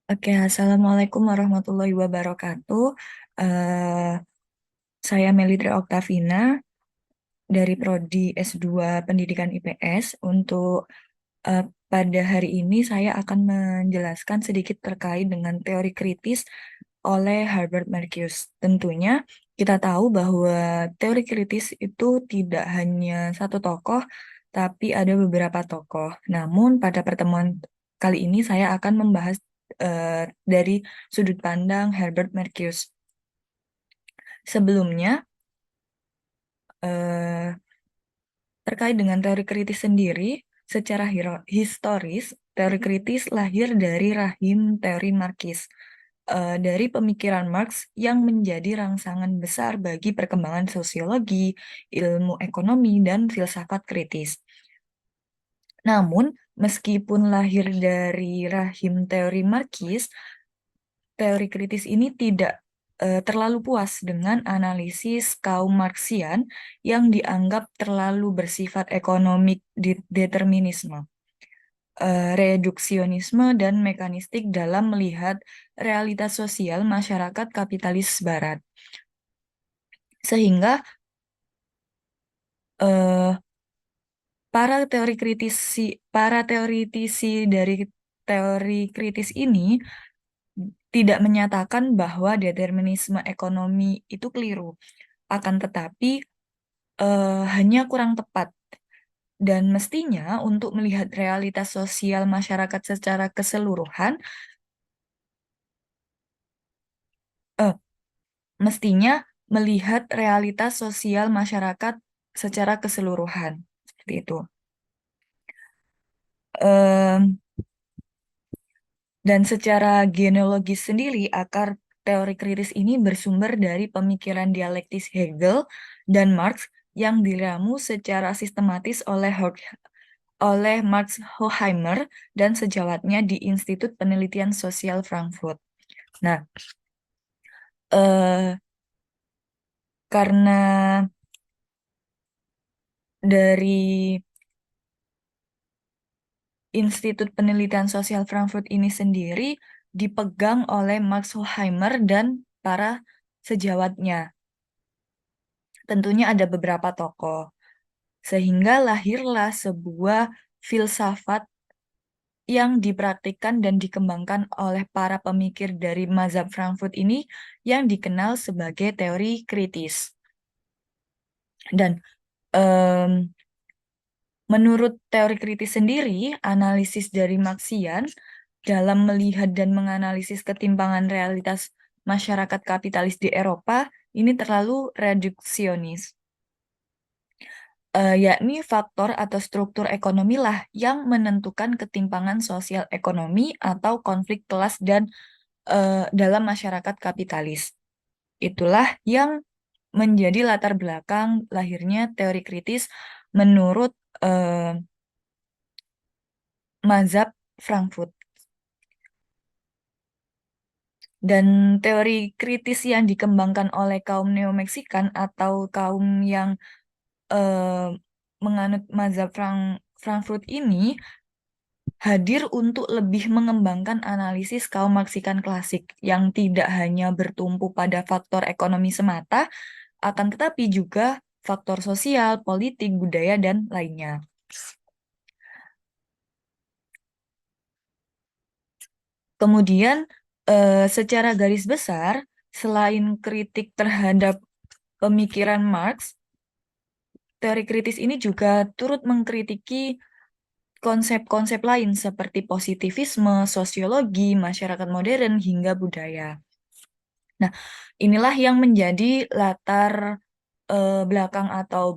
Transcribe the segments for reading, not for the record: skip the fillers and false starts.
Oke, Assalamualaikum warahmatullahi wabarakatuh. Eh, saya Melitri Oktavina dari Prodi S2 Pendidikan IPS. Eh, Pada hari ini saya akan menjelaskan sedikit terkait dengan teori kritis oleh Herbert Marcuse. Tentunya kita tahu bahwa teori kritis itu tidak hanya satu tokoh, tapi ada beberapa tokoh. Namun pada pertemuan kali ini saya akan membahas dari sudut pandang Herbert Marcuse. Sebelumnya, eh, terkait dengan teori kritis sendiri, secara historis, teori kritis lahir dari rahim teori Marxis, dari pemikiran Marx yang menjadi rangsangan besar bagi perkembangan sosiologi, ilmu ekonomi, dan filsafat kritis. Namun, meskipun lahir dari rahim teori Marxis, teori kritis ini tidak terlalu puas dengan analisis kaum Marxian yang dianggap terlalu bersifat ekonomik determinisme, reduksionisme, dan mekanistik dalam melihat realitas sosial masyarakat kapitalis Barat. Sehingga eh, para teoritisi dari teori kritis ini tidak menyatakan bahwa determinisme ekonomi itu keliru, akan tetapi hanya kurang tepat. Dan mestinya untuk melihat realitas sosial masyarakat secara keseluruhan, eh, mestinya melihat realitas sosial masyarakat secara keseluruhan. Seperti itu. Em, dan secara genealogis sendiri, akar teori kritis ini bersumber dari pemikiran dialektis Hegel dan Marx yang diramu secara sistematis oleh Max Horkheimer dan sejawatnya di Institut Penelitian Sosial Frankfurt. Nah, eh, karena dari Institut Penelitian Sosial Frankfurt ini sendiri dipegang oleh Max Horkheimer dan para sejawatnya. Tentunya ada beberapa tokoh, sehingga lahirlah sebuah filsafat yang dipraktikkan dan dikembangkan oleh para pemikir dari mazhab Frankfurt ini yang dikenal sebagai teori kritis. Dan em, menurut teori kritis sendiri, analisis dari Marxian dalam melihat dan menganalisis ketimpangan realitas masyarakat kapitalis di Eropa ini terlalu reduksionis. Yakni faktor atau struktur ekonomi lah yang menentukan ketimpangan sosial ekonomi atau konflik kelas dan dalam masyarakat kapitalis. Itulah yang menjadi latar belakang lahirnya teori kritis menurut eh, mazhab Frankfurt. Dan teori kritis yang dikembangkan oleh kaum Neo-Meksikan atau kaum yang eh, menganut mazhab Frankfurt ini hadir untuk lebih mengembangkan analisis kaum Meksikan klasik yang tidak hanya bertumpu pada faktor ekonomi semata, akan tetapi juga faktor sosial, politik, budaya, dan lainnya. Kemudian, secara garis besar, selain kritik terhadap pemikiran Marx, teori kritis ini juga turut mengkritiki konsep-konsep lain seperti positivisme, sosiologi, masyarakat modern, hingga budaya. Nah, inilah yang menjadi latar belakang atau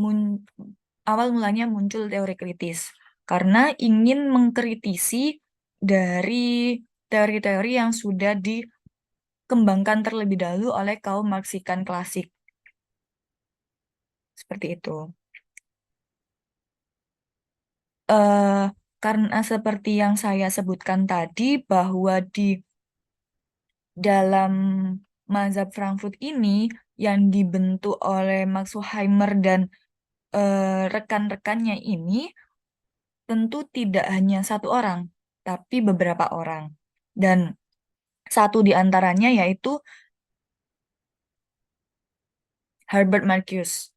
mun- awal mulanya muncul teori kritis karena ingin mengkritisi dari teori-teori yang sudah dikembangkan terlebih dahulu oleh kaum Marxikan klasik. Seperti itu. eh karena seperti yang saya sebutkan tadi bahwa di dalam mazhab Frankfurt ini yang dibentuk oleh Max Horkheimer dan rekan-rekannya ini tentu tidak hanya satu orang, tapi beberapa orang. Dan satu di antaranya yaitu Herbert Marcuse.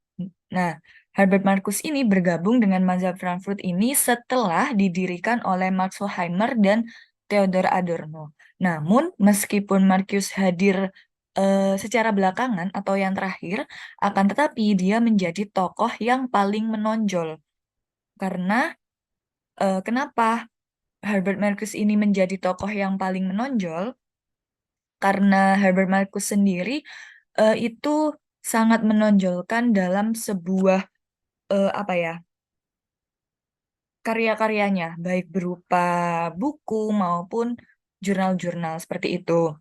Nah, Herbert Marcuse ini bergabung dengan mazhab Frankfurt ini setelah didirikan oleh Max Horkheimer dan Theodor Adorno. Namun, meskipun Marcuse hadir secara belakangan atau yang terakhir, akan tetapi dia menjadi tokoh yang paling menonjol. Karena kenapa Herbert Marcuse ini menjadi tokoh yang paling menonjol? Karena Herbert Marcuse sendiri itu sangat menonjolkan dalam sebuah apa ya, karya-karyanya, baik berupa buku maupun jurnal-jurnal seperti itu.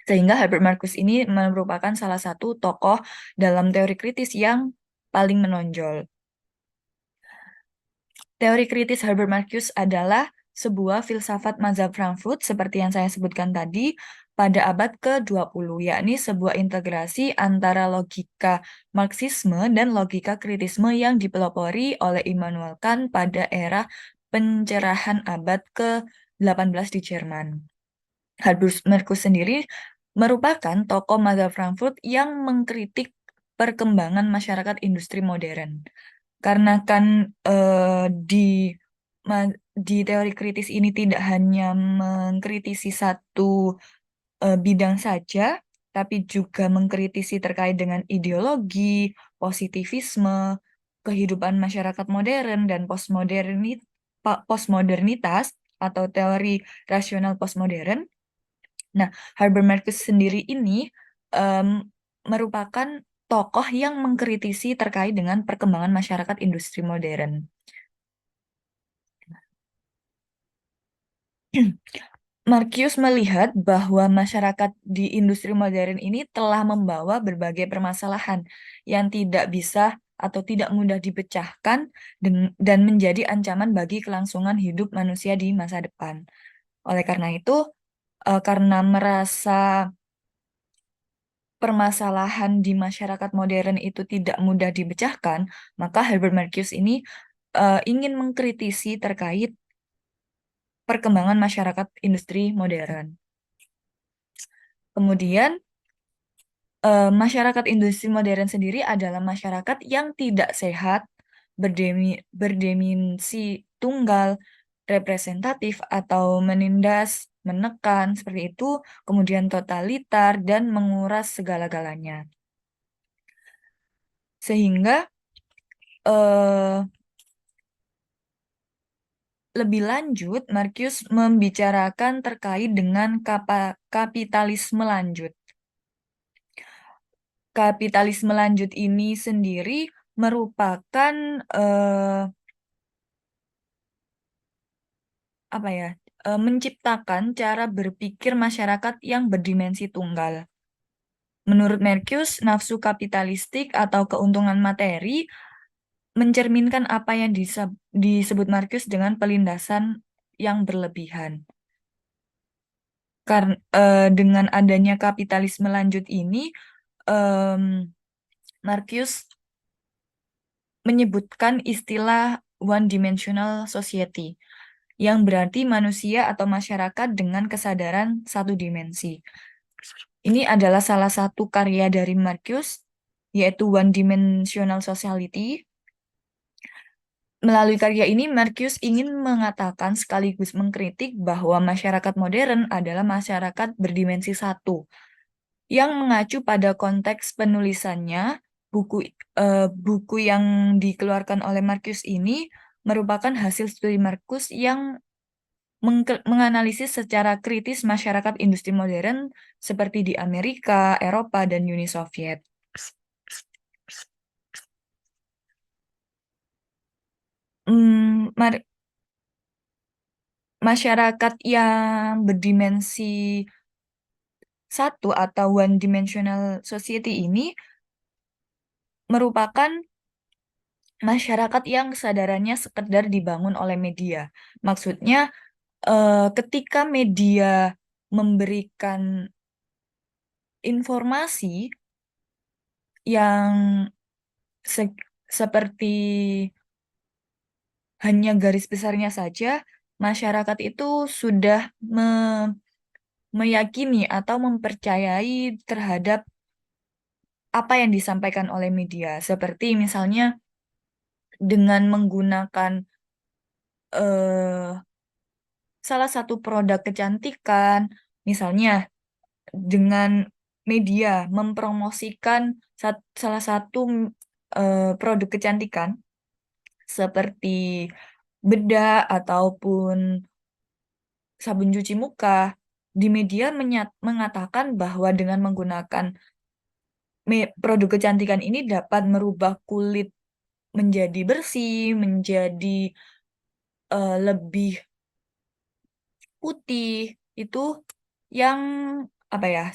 Sehingga Herbert Marcuse ini merupakan salah satu tokoh dalam teori kritis yang paling menonjol. Teori kritis Herbert Marcuse adalah sebuah filsafat mazhab Frankfurt seperti yang saya sebutkan tadi pada abad ke-20, yakni sebuah integrasi antara logika Marxisme dan logika kritisme yang dipelopori oleh Immanuel Kant pada era pencerahan abad ke-18 di Jerman. Herbert Marcuse sendiri merupakan tokoh mazhab Frankfurt yang mengkritik perkembangan masyarakat industri modern. Karena kan di teori kritis ini tidak hanya mengkritisi satu bidang saja, tapi juga mengkritisi terkait dengan ideologi, positivisme, kehidupan masyarakat modern, dan postmodernitas atau teori rasional postmodern. Nah, Herbert Marcuse sendiri ini em, merupakan tokoh yang mengkritisi terkait dengan perkembangan masyarakat industri modern. Marcuse melihat bahwa masyarakat di industri modern ini telah membawa berbagai permasalahan yang tidak bisa atau tidak mudah dipecahkan dan menjadi ancaman bagi kelangsungan hidup manusia di masa depan. Oleh karena itu, karena merasa permasalahan di masyarakat modern itu tidak mudah dipecahkan, maka Herbert Marcuse ini ingin mengkritisi terkait perkembangan masyarakat industri modern. Kemudian, masyarakat industri modern sendiri adalah masyarakat yang tidak sehat, berdimensi tunggal, representatif, atau menindas, menekan, seperti itu, kemudian totalitar, dan menguras segala-galanya. Sehingga eh, lebih lanjut, Marcuse membicarakan terkait dengan kapitalisme lanjut. Kapitalisme lanjut ini sendiri merupakan apa ya? Menciptakan cara berpikir masyarakat yang berdimensi tunggal. Menurut Marcuse, nafsu kapitalistik atau keuntungan materi mencerminkan apa yang disebut Marcuse dengan pelindasan yang berlebihan. Karena dengan adanya kapitalisme lanjut ini, em, Marcuse menyebutkan istilah one-dimensional society, yang berarti manusia atau masyarakat dengan kesadaran satu dimensi. Ini adalah salah satu karya dari Marcuse, yaitu One Dimensional Society. Melalui karya ini, Marcuse ingin mengatakan sekaligus mengkritik bahwa masyarakat modern adalah masyarakat berdimensi satu, yang mengacu pada konteks penulisannya. Buku yang dikeluarkan oleh Marcuse ini merupakan hasil studi Marcuse yang menganalisis secara kritis masyarakat industri modern seperti di Amerika, Eropa, dan Uni Soviet. Hmm, masyarakat yang berdimensi satu atau one dimensional society ini merupakan masyarakat yang kesadarannya sekedar dibangun oleh media. Maksudnya, ketika media memberikan informasi yang seperti hanya garis besarnya saja, masyarakat itu sudah meyakini atau mempercayai terhadap apa yang disampaikan oleh media. Seperti misalnya dengan menggunakan eh, salah satu produk kecantikan, misalnya dengan media mempromosikan salah satu produk kecantikan seperti bedak ataupun sabun cuci muka, di media mengatakan bahwa dengan menggunakan produk kecantikan ini dapat merubah kulit menjadi bersih, menjadi lebih putih. Itu yang apa ya,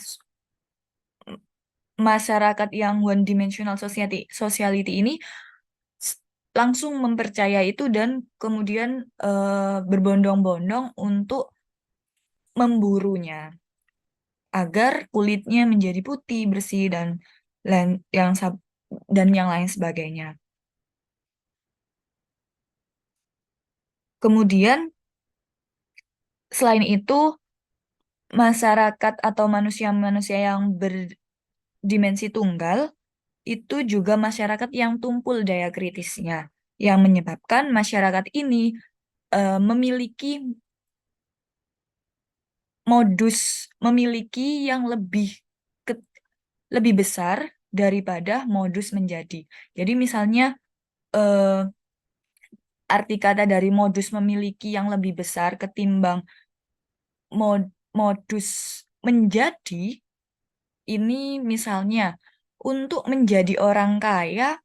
masyarakat yang one dimensional sociality ini s- langsung mempercayai itu dan kemudian berbondong-bondong untuk memburunya agar kulitnya menjadi putih, bersih dan lain yang dan yang lain sebagainya. Kemudian selain itu masyarakat atau manusia-manusia yang berdimensi tunggal itu juga masyarakat yang tumpul daya kritisnya, yang menyebabkan masyarakat ini memiliki memiliki yang ke- lebih besar daripada modus menjadi. Jadi misalnya eh, arti kata dari modus memiliki yang lebih besar ketimbang modus menjadi ini misalnya untuk menjadi orang kaya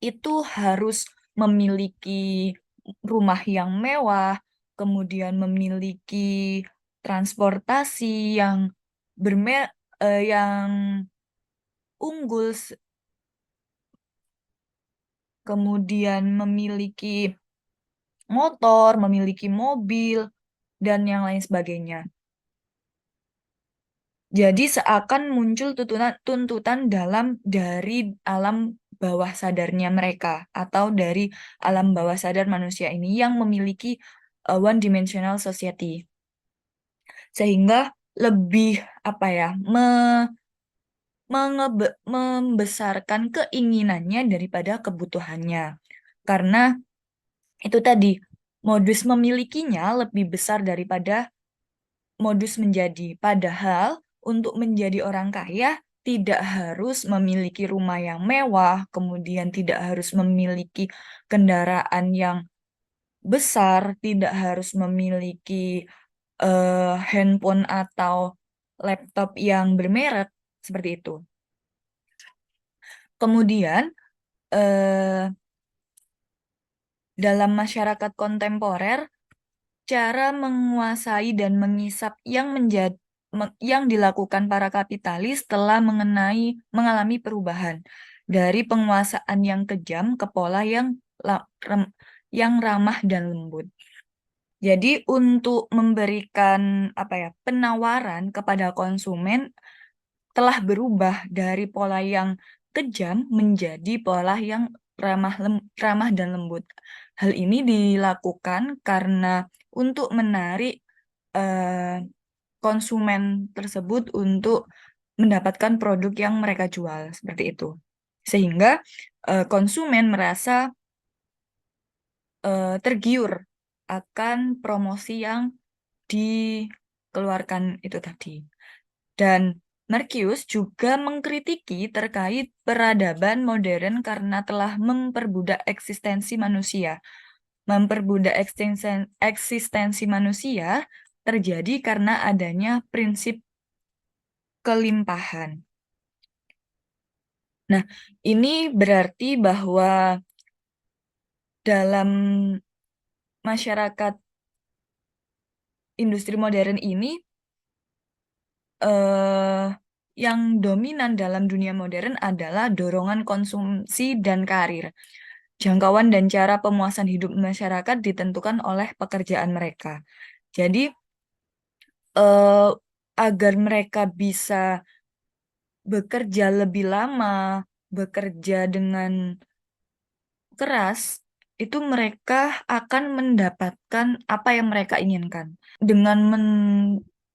itu harus memiliki rumah yang mewah, kemudian memiliki transportasi yang yang unggul, kemudian memiliki motor, memiliki mobil, dan yang lain sebagainya. Jadi seakan muncul tuntutan dari alam bawah sadarnya mereka atau dari alam bawah sadar manusia ini yang memiliki one dimensional society. Sehingga lebih apa ya, membesarkan keinginannya daripada kebutuhannya. Karena itu tadi modus memilikinya lebih besar daripada modus menjadi. Padahal untuk menjadi orang kaya tidak harus memiliki rumah yang mewah, kemudian tidak harus memiliki kendaraan yang besar, tidak harus memiliki handphone atau laptop yang bermerek, seperti itu. Kemudian eh, dalam masyarakat kontemporer, cara menguasai dan mengisap yang dilakukan para kapitalis telah mengalami perubahan dari penguasaan yang kejam ke pola yang ramah dan lembut. Jadi untuk memberikan apa ya, penawaran kepada konsumen telah berubah dari pola yang kejam menjadi pola yang ramah dan lembut. Hal ini dilakukan karena untuk menarik eh, konsumen tersebut untuk mendapatkan produk yang mereka jual seperti itu. Sehingga konsumen merasa tergiur akan promosi yang dikeluarkan itu tadi. Dan Marcuse juga mengkritiki terkait peradaban modern karena telah memperbudak eksistensi manusia. Memperbudak eksistensi manusia terjadi karena adanya prinsip kelimpahan. Nah, ini berarti bahwa dalam masyarakat industri modern ini eh, yang dominan dalam dunia modern adalah dorongan konsumsi dan karir. Jangkauan dan cara pemuasan hidup masyarakat ditentukan oleh pekerjaan mereka. Jadi, eh, agar mereka bisa bekerja lebih lama, bekerja dengan keras, itu mereka akan mendapatkan apa yang mereka inginkan dengan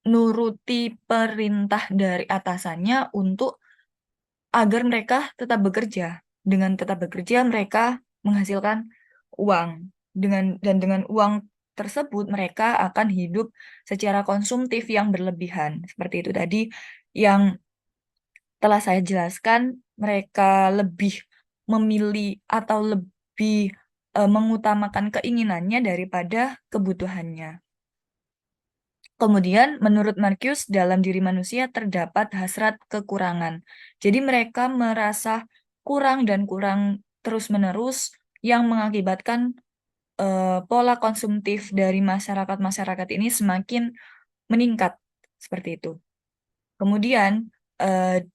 menuruti perintah dari atasannya untuk agar mereka tetap bekerja. Dengan tetap bekerja, mereka menghasilkan uang. Dengan uang tersebut, mereka akan hidup secara konsumtif yang berlebihan. Seperti itu tadi yang telah saya jelaskan, mereka lebih memilih atau lebih mengutamakan keinginannya daripada kebutuhannya. Kemudian, menurut Marcuse, dalam diri manusia terdapat hasrat kekurangan. Jadi mereka merasa kurang dan kurang terus-menerus yang mengakibatkan pola konsumtif dari masyarakat-masyarakat ini semakin meningkat. Seperti itu. Kemudian, eh,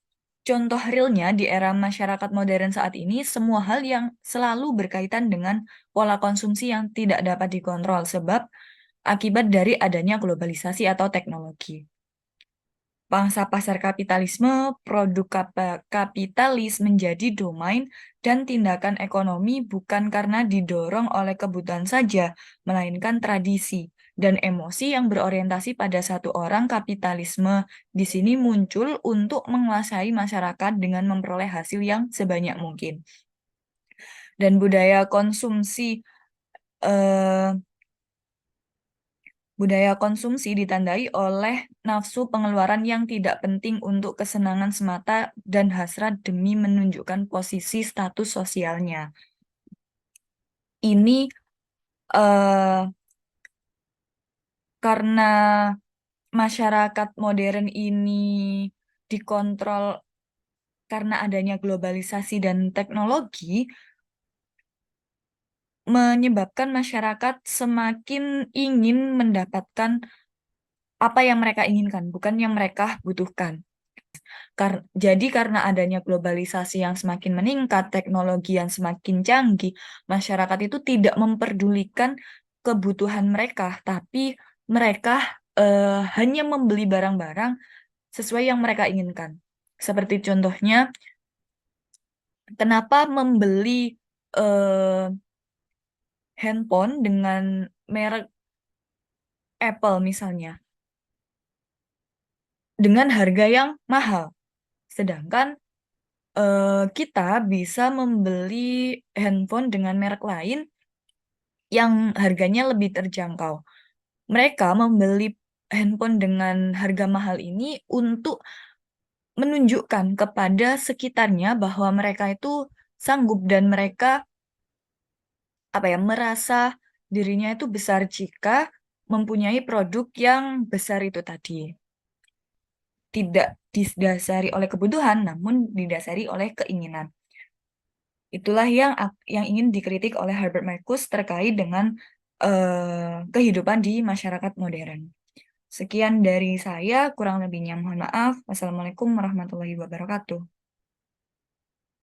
contoh realnya di era masyarakat modern saat ini, semua hal yang selalu berkaitan dengan pola konsumsi yang tidak dapat dikontrol sebab akibat dari adanya globalisasi atau teknologi. Pangsa pasar kapitalisme, produk kapitalis menjadi domain dan tindakan ekonomi bukan karena didorong oleh kebutuhan saja, melainkan tradisi dan emosi yang berorientasi pada satu orang. Kapitalisme di sini muncul untuk menguasai masyarakat dengan memperoleh hasil yang sebanyak mungkin. Dan eh, budaya konsumsi ditandai oleh nafsu pengeluaran yang tidak penting untuk kesenangan semata dan hasrat demi menunjukkan posisi status sosialnya. Ini eh, karena masyarakat modern ini dikontrol karena adanya globalisasi dan teknologi, menyebabkan masyarakat semakin ingin mendapatkan apa yang mereka inginkan, bukan yang mereka butuhkan. Jadi karena adanya globalisasi yang semakin meningkat, teknologi yang semakin canggih, masyarakat itu tidak memperdulikan kebutuhan mereka, tapi mereka hanya membeli barang-barang sesuai yang mereka inginkan. Seperti contohnya, kenapa membeli eh, handphone dengan merek Apple misalnya, dengan harga yang mahal, sedangkan kita bisa membeli handphone dengan merek lain yang harganya lebih terjangkau. Mereka membeli handphone dengan harga mahal ini untuk menunjukkan kepada sekitarnya bahwa mereka itu sanggup dan mereka merasa dirinya itu besar jika mempunyai produk yang besar itu tadi. Tidak didasari oleh kebutuhan, namun didasari oleh keinginan. Itulah yang ingin dikritik oleh Herbert Marcuse terkait dengan kehidupan di masyarakat modern. Sekian dari saya, kurang lebihnya mohon maaf. Wassalamualaikum warahmatullahi wabarakatuh.